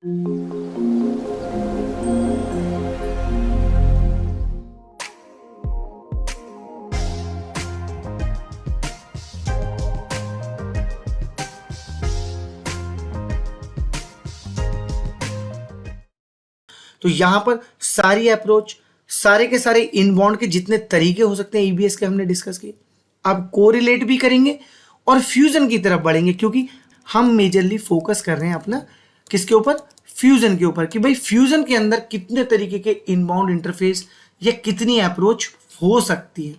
तो यहां पर सारी अप्रोच, सारे के सारे इनबाउंड के जितने तरीके हो सकते हैं ईबीएस के हमने डिस्कस किए। अब कोरिलेट भी करेंगे और फ्यूजन की तरफ बढ़ेंगे, क्योंकि हम मेजरली फोकस कर रहे हैं अपना किसके ऊपर, फ्यूजन के ऊपर, कि भाई फ्यूजन के अंदर कितने तरीके के इनबाउंड इंटरफेस या कितनी अप्रोच हो सकती है।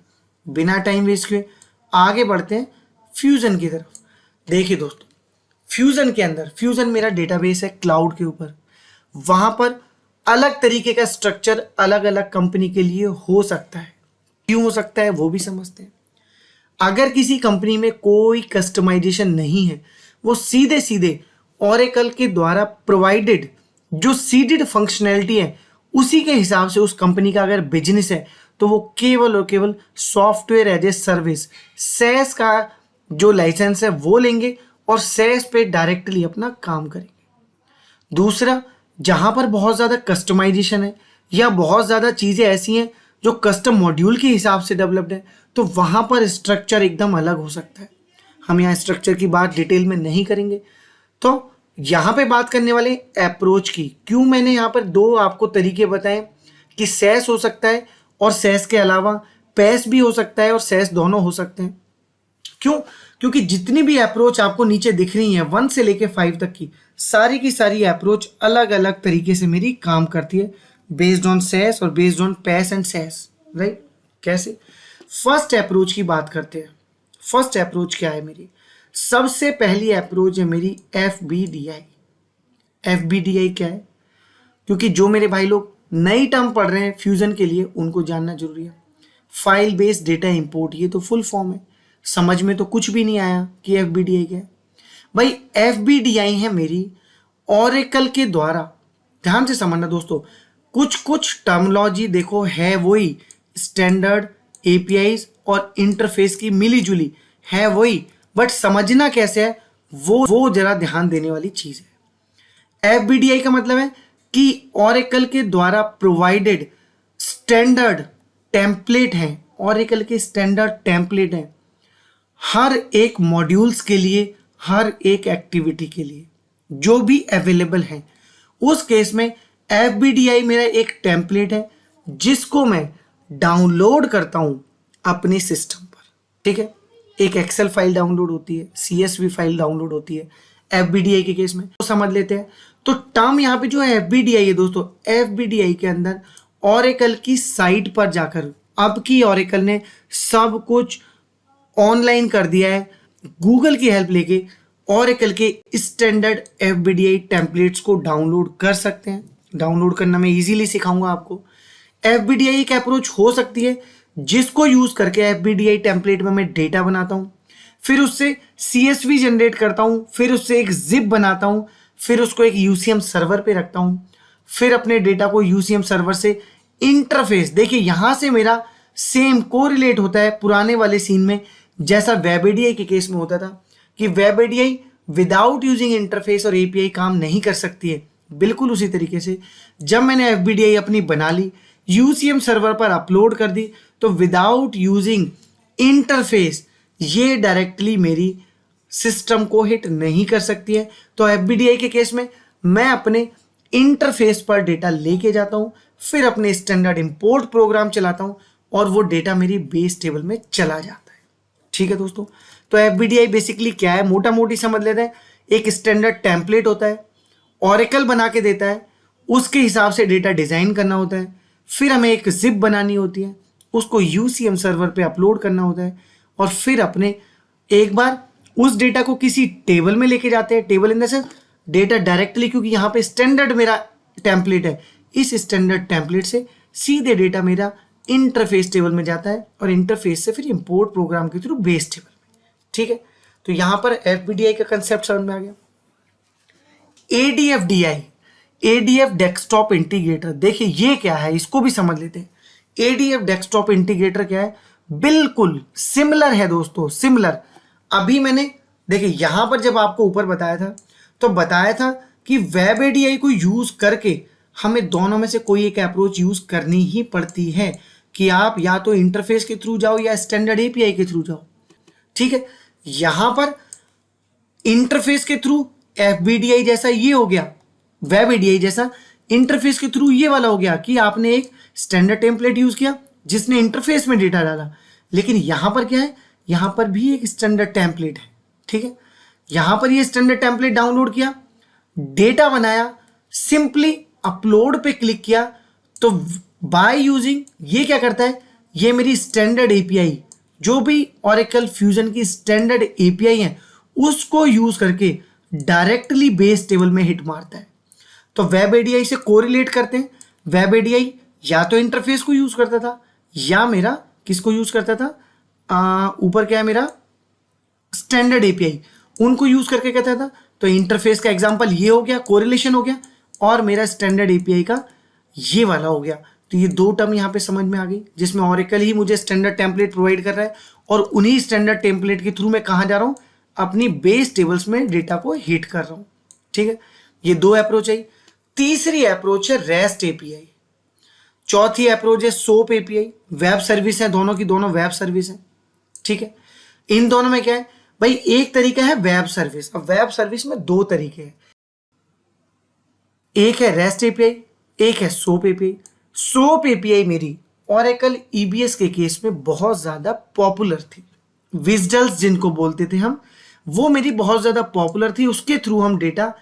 बिना टाइम वेस्ट किए आगे बढ़ते हैं फ्यूजन की तरफ। देखिए दोस्तों, फ्यूजन के अंदर, फ्यूजन मेरा डेटाबेस है क्लाउड के ऊपर, वहां पर अलग तरीके का स्ट्रक्चर अलग अलग कंपनी के लिए हो सकता है। क्यों हो सकता है वो भी समझते हैं। अगर किसी कंपनी में कोई कस्टमाइजेशन नहीं है, वो सीधे सीधे ओरेकल के द्वारा प्रोवाइडेड जो सीडेड फंक्शनैलिटी है उसी के हिसाब से उस कंपनी का अगर बिजनेस है, तो वो केवल और केवल software as a service SaaS का जो लाइसेंस है वो लेंगे और सेस पे डायरेक्टली अपना काम करेंगे। दूसरा, जहां पर बहुत ज़्यादा कस्टमाइजेशन है या बहुत ज़्यादा चीज़ें ऐसी हैं जो कस्टम मॉड्यूल के हिसाब से डेवलप्ड है, तो वहां पर स्ट्रक्चर एकदम अलग हो सकता है। हम यहाँ स्ट्रक्चर की बात डिटेल में नहीं करेंगे। तो यहाँ पे बात करने वाले अप्रोच की, क्यों मैंने यहाँ पर दो आपको तरीके बताए कि सेस हो सकता है और सेस के अलावा पैस भी हो सकता है और सेस दोनों हो सकते हैं। क्यों? क्योंकि जितनी भी अप्रोच आपको नीचे दिख रही है 1 से लेके 5 तक की सारी अप्रोच अलग अलग तरीके से मेरी काम करती है, बेस्ड ऑन सेस और बेस्ड ऑन पैस एंड सेस, राइट। कैसे? फर्स्ट अप्रोच की बात करते हैं। फर्स्ट अप्रोच क्या है मेरी? सबसे पहली अप्रोच है मेरी एफबीडीआई। एफबीडीआई क्या है? क्योंकि जो मेरे भाई लोग नई टर्म पढ़ रहे हैं फ्यूजन के लिए उनको जानना जरूरी है। फाइल बेस्ड डेटा इंपोर्ट, ये तो फुल फॉर्म है, समझ में तो कुछ भी नहीं आया कि एफबीडीआई क्या है। भाई एफबीडीआई है मेरी ओरेकल के द्वारा, ध्यान से समझना दोस्तों, कुछ टर्मोलॉजी देखो है वही, स्टैंडर्ड एपीआईज और इंटरफेस की मिली जुली है वही, बट समझना कैसे है वो जरा ध्यान देने वाली चीज है। एफबीडीआई का मतलब है कि ओरेकल के द्वारा प्रोवाइडेड स्टैंडर्ड टेम्पलेट है, ओरेकल के स्टैंडर्ड टेम्पलेट है हर एक मॉड्यूल्स के लिए, हर एक एक्टिविटी के लिए जो भी अवेलेबल है। उस केस में एफबीडीआई मेरा एक टेम्पलेट है जिसको मैं डाउनलोड करता हूं अपने सिस्टम पर, ठीक है। एक एक्सेल फाइल डाउनलोड होती है, सीएसवी फाइल डाउनलोड होती है एफबीडीआई के केस में, तो समझ लेते हैं। तो टर्म यहाँ पे जो है एफबीडीआई है दोस्तों, एफबीडीआई के अंदर ओरेकल की साइट पर जाकर, अब की ओरेकल ने सब कुछ ऑनलाइन कर दिया है, गूगल की हेल्प लेके ओरेकल के स्टैंडर्ड एफबीडीआई टेम्पलेट्स को डाउनलोड कर सकते हैं। डाउनलोड करना मैं इजीली सिखाऊंगा आपको। एफबीडीआई एक अप्रोच हो सकती है जिसको यूज करके एफबीडीआई टेम्पलेट में मैं डेटा बनाता हूं, फिर उससे सीएसवी जनरेट करता हूं, फिर उससे एक जिप बनाता हूं, फिर उसको एक यूसीएम सर्वर पे रखता हूं, फिर अपने डेटा को यूसीएम सर्वर से इंटरफेस, देखिए यहां से मेरा सेम कोरिलेट होता है पुराने वाले सीन में जैसा वेब एडीआई के केस में होता था कि web ADI without using interface और एपीआई काम नहीं कर सकती है। बिल्कुल उसी तरीके से जब मैंने एफबीडीआई अपनी बना ली, यूसीएम सर्वर पर अपलोड कर दी, तो विदाउट यूजिंग इंटरफेस ये डायरेक्टली मेरी सिस्टम को हिट नहीं कर सकती है। तो एफबीडीआई के केस में मैं अपने इंटरफेस पर डेटा लेके जाता हूं, फिर अपने स्टैंडर्ड इंपोर्ट प्रोग्राम चलाता हूं और वो डेटा मेरी बेस टेबल में चला जाता है। ठीक है दोस्तों, तो एफबीडीआई बेसिकली क्या है, मोटा मोटी समझ लेते हैं। एक स्टैंडर्ड टेम्पलेट होता है, ओरेकल बना के देता है, उसके हिसाब से डेटा डिजाइन करना होता है, फिर हमें एक जिप बनानी होती है, उसको यूसीएम सर्वर पे अपलोड करना होता है, और फिर अपने एक बार उस डेटा को किसी टेबल में लेके जाते हैं। Table in the sense data directly, क्योंकि यहाँ पे स्टैंडर्ड मेरा टेम्पलेट है, इस स्टैंडर्ड टेम्पलेट से सीधे डेटा मेरा इंटरफेस टेबल में जाता है और इंटरफेस से फिर इंपोर्ट प्रोग्राम के थ्रू बेस टेबल में। ठीक है, तो यहां पर एफबीडीआई का कंसेप्ट समझ में आ गया। एडीएफडीआई, एडीएफ डेस्कटॉप इंटीग्रेटर, देखिए ये क्या है, इसको भी समझ लेते हैं। एडीएफ डेस्कटॉप इंटीग्रेटर क्या है, बिल्कुल सिमिलर है दोस्तों, सिमिलर। अभी मैंने देखिए यहां पर जब आपको ऊपर बताया था तो बताया था कि वेब एडीआई को यूज करके हमें दोनों में से कोई एक अप्रोच यूज करनी ही पड़ती है, कि आप या तो इंटरफेस के थ्रू जाओ या स्टैंडर्ड एपीआई के थ्रू जाओ। ठीक है, यहां पर इंटरफेस के थ्रू एफबीडीआई जैसा ये हो गया, वेब एडीआई जैसा इंटरफेस के थ्रू ये वाला हो गया कि आपने एक स्टैंडर्ड टेम्पलेट यूज किया जिसने इंटरफेस में डेटा डाला। लेकिन यहां पर क्या है, यहां पर भी एक स्टैंडर्ड टेम्पलेट है। ठीक है, यहां पर ये स्टैंडर्ड टेम्पलेट डाउनलोड किया, डेटा बनाया, सिंपली अपलोड पे क्लिक किया, तो बाय यूजिंग ये क्या करता है, ये मेरी स्टैंडर्ड एपीआई, जो भी ओरेकल फ्यूजन की स्टैंडर्ड एपीआई है उसको यूज करके डायरेक्टली बेस टेबल में हिट मारता है। तो वेब एडीआई से कोरिलेट करते हैं। वेब एडीआई या तो इंटरफेस को यूज करता था या मेरा किसको यूज करता था, ऊपर क्या है मेरा स्टैंडर्ड एपीआई, उनको यूज करके कहता था। तो इंटरफेस का एग्जांपल ये हो गया, कोरिलेशन हो गया, और मेरा स्टैंडर्ड एपीआई का ये वाला हो गया। तो ये दो टर्म यहाँ पे समझ में आ गई, जिसमें ओरेकल ही मुझे स्टैंडर्ड टेम्पलेट प्रोवाइड कर रहा है और उन्हीं स्टैंडर्ड टेम्पलेट के थ्रू मैं कहाँ जा रहा हूँ, अपनी बेस टेबल्स में डेटा को हिट कर रहा हूँ। ठीक है, ये दो अप्रोच है। तीसरी अप्रोच है रेस्ट एपीआई। चौथी अप्रोच है सोप एपीआई। वेब सर्विस है, दोनों की दोनों वेब सर्विस है। ठीक है, इन दोनों में क्या है भाई, एक तरीका है वेब सर्विस। अब वेब सर्विस में दो तरीके हैं, एक है रेस्ट एपीआई, एक है सोप एपीआई। सोप एपीआई मेरी ओरेकल ईबीएस के केस में बहुत ज्यादा पॉपुलर थी। विजडल्स जिनको बोलते थे हम, वो मेरी बहुत ज्यादा पॉपुलर थी। उसके थ्रू हम डेटा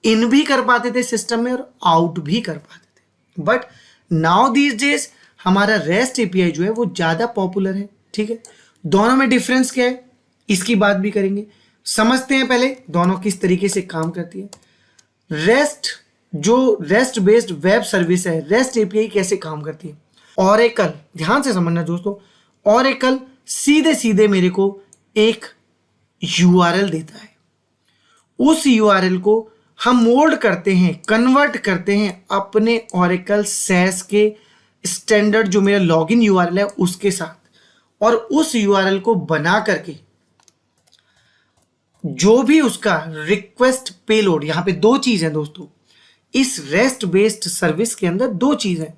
इन भी कर पाते थे सिस्टम में और आउट भी कर पाते थे। बट नाउ दीज डेज हमारा रेस्ट एपीआई जो है वो ज्यादा पॉपुलर है। ठीक है, दोनों में डिफरेंस क्या है इसकी बात भी करेंगे। समझते हैं पहले दोनों किस तरीके से काम करती है। रेस्ट, जो रेस्ट बेस्ड वेब सर्विस है, रेस्ट एपीआई कैसे काम करती है। ओरेकल, ध्यान से समझना दोस्तों, ओरेकल सीधे सीधे मेरे को एक यूआरएल देता है। उस यूआरएल को हम मोल्ड करते हैं, कन्वर्ट करते हैं अपने ओरेकल सैस के स्टैंडर्ड जो मेरा लॉगिन यूआरएल है उसके साथ, और उस यूआरएल को बना करके जो भी उसका रिक्वेस्ट पेलोड, यहां पे दो चीज है दोस्तों, इस रेस्ट बेस्ड सर्विस के अंदर दो चीज है।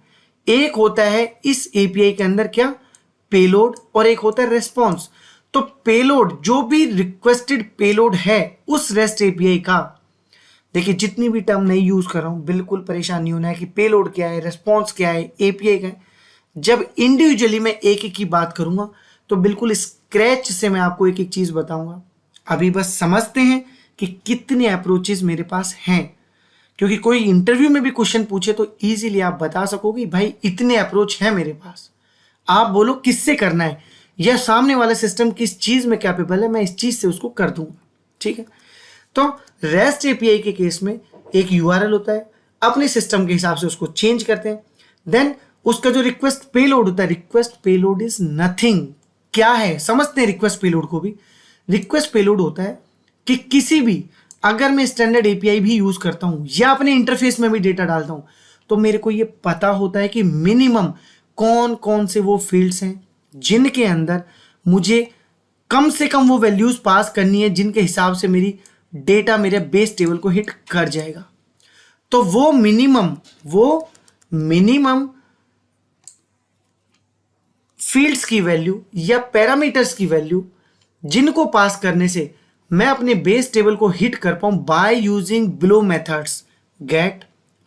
एक होता है इस एपीआई के अंदर क्या, पेलोड, और एक होता है रेस्पॉन्स। तो पेलोड, जो भी रिक्वेस्टेड पेलोड है उस रेस्ट एपीआई का, देखिए जितनी भी टर्म नहीं यूज कर रहा हूं, बिल्कुल परेशान नहीं होना है कि पेलोड क्या है, रेस्पॉन्स क्या है, एपीआई क्या है। जब इंडिविजुअली मैं एक एक की बात करूंगा तो बिल्कुल स्क्रैच से मैं आपको एक एक चीज बताऊंगा। अभी बस समझते हैं कि कितने अप्रोचेस मेरे पास हैं, क्योंकि कोई इंटरव्यू में भी क्वेश्चन पूछे तो इजीली आप बता सकोगे भाई इतने अप्रोच हैं मेरे पास। आप बोलो किससे करना है या सामने वाला सिस्टम किस चीज में कैपेबल है, मैं इस चीज से उसको कर दूंगा। ठीक है, तो रेस्ट एपीआई के केस में एक यूआरएल होता है, अपने सिस्टम के हिसाब से उसको चेंज करते हैं। देन उसका जो रिक्वेस्ट पेलोड होता है, रिक्वेस्ट पेलोड इज नथिंग, क्या है समझते हैं रिक्वेस्ट पेलोड को भी। रिक्वेस्ट पेलोड होता है कि किसी भी, अगर मैं स्टैंडर्ड एपीआई भी यूज करता हूं या अपने इंटरफेस में भी डेटा डालता हूं, तो मेरे को ये पता होता है कि मिनिमम कौन कौन से वो फील्ड्स हैं जिनके अंदर मुझे कम से कम वो वैल्यूज पास करनी है, जिनके हिसाब से मेरी डेटा मेरे बेस टेबल को हिट कर जाएगा। तो वो मिनिमम फील्ड्स की वैल्यू या पैरामीटर्स की वैल्यू जिनको पास करने से मैं अपने बेस टेबल को हिट कर पाऊं by using below methods, get,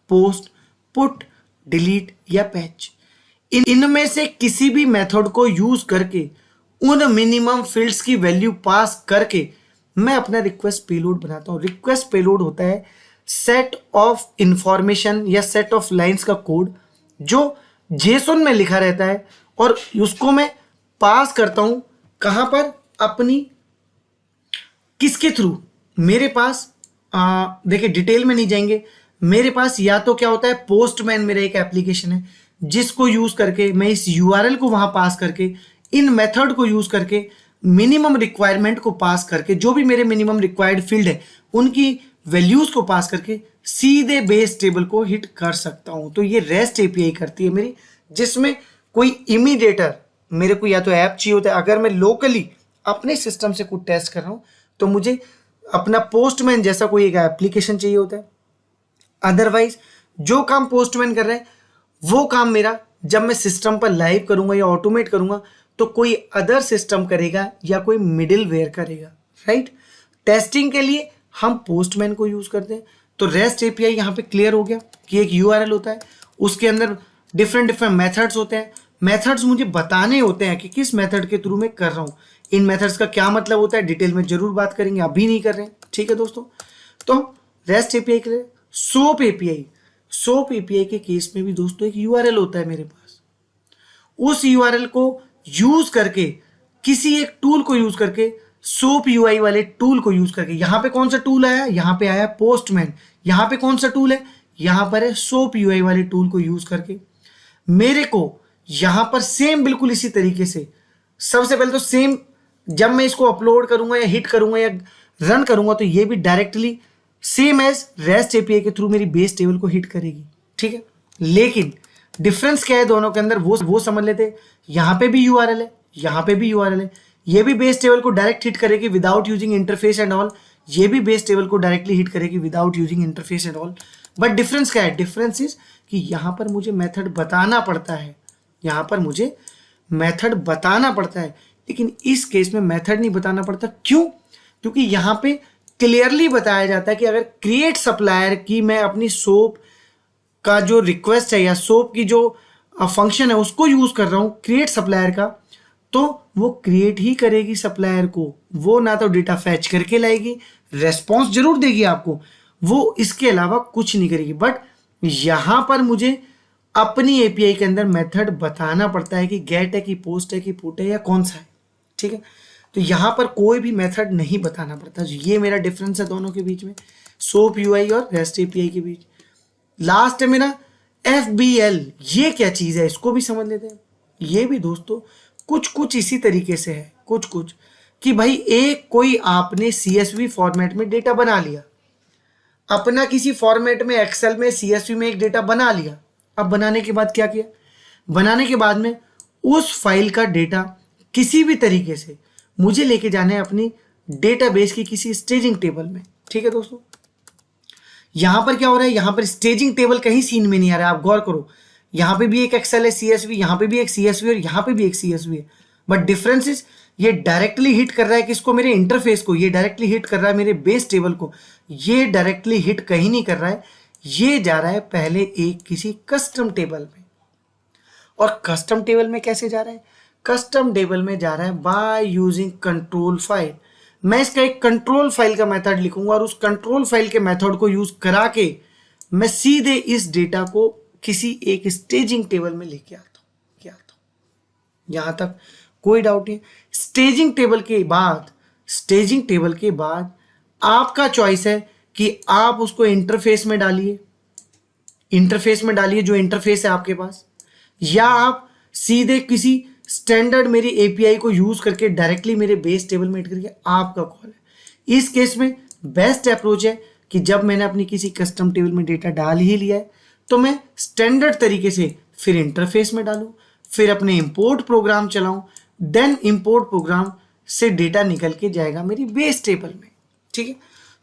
post, put, delete या पैच। इनमें से किसी भी मेथड को यूज करके उन मिनिमम फील्ड्स की वैल्यू पास करके मैं अपना रिक्वेस्ट पेलोड बनाता हूं। रिक्वेस्ट पेलोड होता है सेट ऑफ इंफॉर्मेशन या सेट ऑफ लाइंस का कोड जो जेसोन में लिखा रहता है, और उसको मैं पास करता हूं कहां पर, अपनी किसके थ्रू, मेरे पास देखिए डिटेल में नहीं जाएंगे, मेरे पास या तो क्या होता है, पोस्टमैन मेरा एक एप्लीकेशन है जिसको यूज करके मैं इस यूआरएल को वहां पास करके इन मेथड को यूज करके मिनिमम रिक्वायरमेंट को पास करके जो भी मेरे मिनिमम रिक्वायर्ड फील्ड है उनकी वैल्यूज को पास करके सीधे बेस टेबल को हिट कर सकता हूं। तो ये रेस्ट एपीआई करती है मेरी, जिसमें कोई इमीडिएटर मेरे को या तो ऐप चाहिए होता है, अगर मैं लोकली अपने सिस्टम से कुछ टेस्ट कर रहा हूं तो मुझे अपना पोस्टमैन जैसा कोई एक एप्लीकेशन चाहिए होता है, अदरवाइज जो काम पोस्टमैन कर रहा है वो काम मेरा जब मैं सिस्टम पर लाइव करूंगा या ऑटोमेट करूंगा तो कोई अदर सिस्टम करेगा या कोई मिडिल वेयर करेगा, राइट। टेस्टिंग के लिए हम पोस्टमैन को यूज करते हैं। तो रेस्ट एपीआई यहाँ पे क्लियर हो गया कि एक यूआरएल होता है, उसके अंदर डिफरेंट मेथड्स होते हैं। मेथड्स मुझे बताने होते हैं कि किस मेथड के थ्रू मैं कर रहा हूँ। इन मेथड्स का क्या मतलब होता है डिटेल में जरूर बात करेंगे, अभी नहीं कर रहे हैं, ठीक है दोस्तों। तो रेस्ट एपीआई के लिए सोप एपीआई के केस में भी दोस्तों एक यूआरएल होता है मेरे पास। उस यूआरएल को यूज करके किसी एक टूल को यूज करके सोप यूआई वाले टूल को यूज करके, यहां पे कौन सा टूल आया, यहां पे आया पोस्टमैन। यहां पे कौन सा टूल है, यहां पर है सोप यूआई वाले टूल को यूज करके मेरे को यहां पर सेम बिल्कुल इसी तरीके से सबसे पहले तो सेम जब मैं इसको अपलोड करूंगा या हिट करूंगा या रन करूंगा तो ये भी directly same as rest API के थ्रू मेरी बेस टेबल को हिट करेगी, ठीक है। लेकिन डिफरेंस क्या है दोनों के अंदर वो समझ लेते हैं। यहां पे भी यूआरएल है, यहां पे भी यूआरएल है। ये भी बेस टेबल को डायरेक्ट हिट करेगी without using interface and all. ये भी बेस टेबल को डायरेक्टली हिट करेगी without using interface and all. But difference क्या है, डिफरेंस इज कि यहां पर मुझे मेथड बताना पड़ता है, यहां पर मुझे मेथड बताना पड़ता है। लेकिन इस केस में मेथड नहीं बताना पड़ता। क्यों? क्योंकि यहां पे क्लियरली बताया जाता है कि अगर क्रिएट सप्लायर की मैं अपनी सोप का जो रिक्वेस्ट है या सोप की जो फंक्शन है उसको यूज कर रहा हूं क्रिएट सप्लायर का, तो वो क्रिएट ही करेगी सप्लायर को। वो ना तो डेटा फैच करके लाएगी, रेस्पॉन्स जरूर देगी आपको, वो इसके अलावा कुछ नहीं करेगी। बट यहां पर मुझे अपनी एपीआई के अंदर मेथड बताना पड़ता है कि गेट है कि पोस्ट है कि पुट है या कौन सा है, ठीक है। तो यहां पर कोई भी मेथड नहीं बताना पड़ता। ये मेरा डिफरेंस है दोनों के बीच में, सोप यूआई और रेस्ट एपीआई के बीच। लास्ट है मेरा FBL। ये क्या चीज है इसको भी समझ लेते हैं। ये भी दोस्तों कुछ इसी तरीके से है, कुछ कि भाई एक कोई आपने CSV फॉर्मेट में डेटा बना लिया, अपना किसी फॉर्मेट में एक्सेल में CSV में एक डेटा बना लिया। अब बनाने के बाद क्या किया, बनाने के बाद में उस फाइल का डेटा किसी भी तरीके से मुझे लेके जाना है अपनी डेटाबेस की किसी स्टेजिंग टेबल में, ठीक है दोस्तों। यहां पर क्या हो रहा है, यहां पर स्टेजिंग टेबल कहीं सीन में नहीं आ रहा है। आप गौर करो, यहां पे भी एक एक्सेल है CSV, यहां पे भी एक CSV और यहां पे भी एक CSV है। बट डिफरेंस इज ये डायरेक्टली हिट कर रहा है किसको, मेरे इंटरफेस को। ये डायरेक्टली हिट कर रहा है मेरे बेस टेबल को। ये डायरेक्टली हिट कहीं नहीं कर रहा है, ये जा रहा है पहले एक किसी कस्टम टेबल में। और कस्टम टेबल में कैसे जा रहा है, कस्टम टेबल में जा रहा है बाय यूजिंग कंट्रोल फाइल। मैं इसका एक कंट्रोल फाइल का मेथड लिखूंगा और उस कंट्रोल फाइल के मेथड को यूज करा के मैं सीधे इस डेटा को किसी एक स्टेजिंग टेबल में लेके आता हूं। यहां तक कोई डाउट नहीं। स्टेजिंग टेबल के बाद आपका चॉइस है कि आप उसको इंटरफेस में डालिए, जो इंटरफेस है आपके पास, या आप सीधे किसी स्टैंडर्ड मेरी एपीआई को यूज करके डायरेक्टली मेरे बेस टेबल में हिट करके, आपका कॉल है। इस केस में बेस्ट अप्रोच है कि जब मैंने अपनी किसी कस्टम टेबल में डेटा डाल ही लिया है तो मैं स्टैंडर्ड तरीके से फिर इंटरफेस में डालूं, फिर अपने इंपोर्ट प्रोग्राम चलाऊं, देन इंपोर्ट प्रोग्राम से डेटा निकल के जाएगा मेरी बेस टेबल में, ठीक है।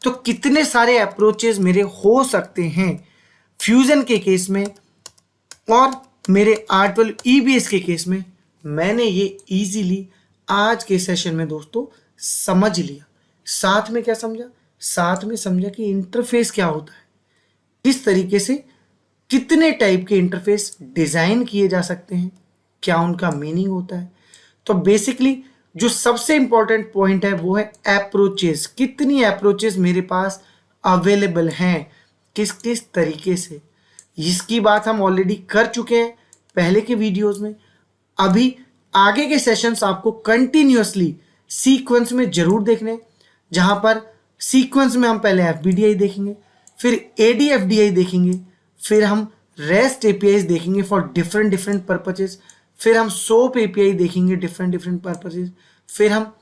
तो कितने सारे अप्रोचेस मेरे हो सकते हैं फ्यूजन के केस में और मेरे R12 EBS के केस में। मैंने ये इजीली आज के सेशन में दोस्तों समझ लिया। साथ में क्या समझा, साथ में समझा कि इंटरफेस क्या होता है, किस तरीके से कितने टाइप के इंटरफेस डिजाइन किए जा सकते हैं, क्या उनका मीनिंग होता है। तो बेसिकली जो सबसे इंपॉर्टेंट पॉइंट है वो है अप्रोचेस। कितनी अप्रोचेस मेरे पास अवेलेबल हैं, किस किस तरीके से, इसकी बात हम ऑलरेडी कर चुके हैं पहले के वीडियोस में। अभी आगे के सेशंस आपको कंटिन्यूअसली सीक्वेंस में जरूर देखने, जहां पर सीक्वेंस में हम पहले FBDI देखेंगे, फिर ADFDI देखेंगे, फिर हम रेस्ट APIs देखेंगे फॉर डिफरेंट पर्पजेस, फिर हम सोप API देखेंगे डिफरेंट पर्पजेस, फिर हम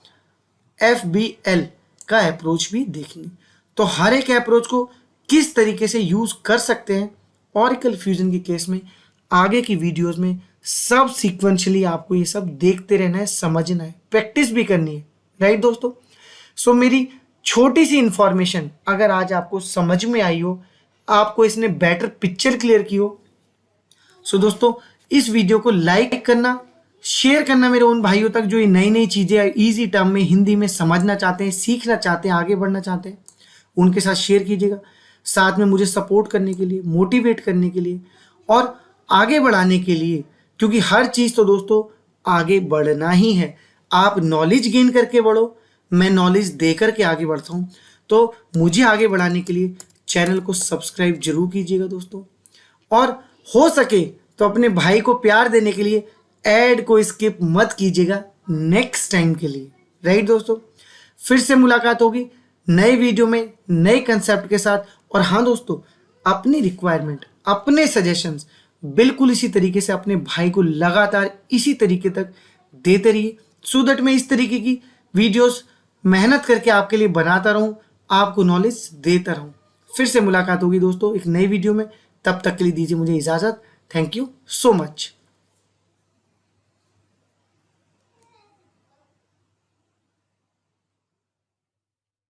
FBL का अप्रोच भी देखेंगे। तो हर एक अप्रोच को किस तरीके से यूज कर सकते हैं ऑरेकल फ्यूजन के केस में, आगे की वीडियोस में सब सीक्वेंशियली आपको ये सब देखते रहना है, समझना है, प्रैक्टिस भी करनी है, राइट दोस्तों। सो मेरी छोटी सी इंफॉर्मेशन अगर आज आपको समझ में आई हो, आपको इसने बेटर पिक्चर क्लियर की हो। सो दोस्तों, इस वीडियो को लाइक करना, शेयर करना मेरे उन भाइयों तक जो ये नई नई चीज़ें ईजी टर्म में हिंदी में समझना चाहते हैं, सीखना चाहते हैं, आगे बढ़ना चाहते हैं, उनके साथ शेयर कीजिएगा। साथ में मुझे सपोर्ट करने के लिए, मोटिवेट करने के लिए और आगे बढ़ाने के लिए, क्योंकि हर चीज़ तो दोस्तों आगे बढ़ना ही है। आप नॉलेज गेन करके बढ़ो, मैं नॉलेज दे करके आगे बढ़ता हूँ। तो मुझे आगे बढ़ाने के लिए चैनल को सब्सक्राइब जरूर कीजिएगा दोस्तों, और हो सके तो अपने भाई को प्यार देने के लिए ऐड को स्किप मत कीजिएगा नेक्स्ट टाइम के लिए। राइट दोस्तों, फिर से मुलाकात होगी नए वीडियो में नए कंसेप्ट के साथ। और हाँ दोस्तों, अपनी रिक्वायरमेंट, अपने सजेशंस बिल्कुल इसी तरीके से अपने भाई को लगातार इसी तरीके तक देते रहिए, सो दैट मैं इस तरीके की वीडियोस मेहनत करके आपके लिए बनाता रहूं, आपको नॉलेज देता रहूं। फिर से मुलाकात होगी दोस्तों एक नई वीडियो में, तब तक के लिए दीजिए मुझे इजाज़त। Thank you so much.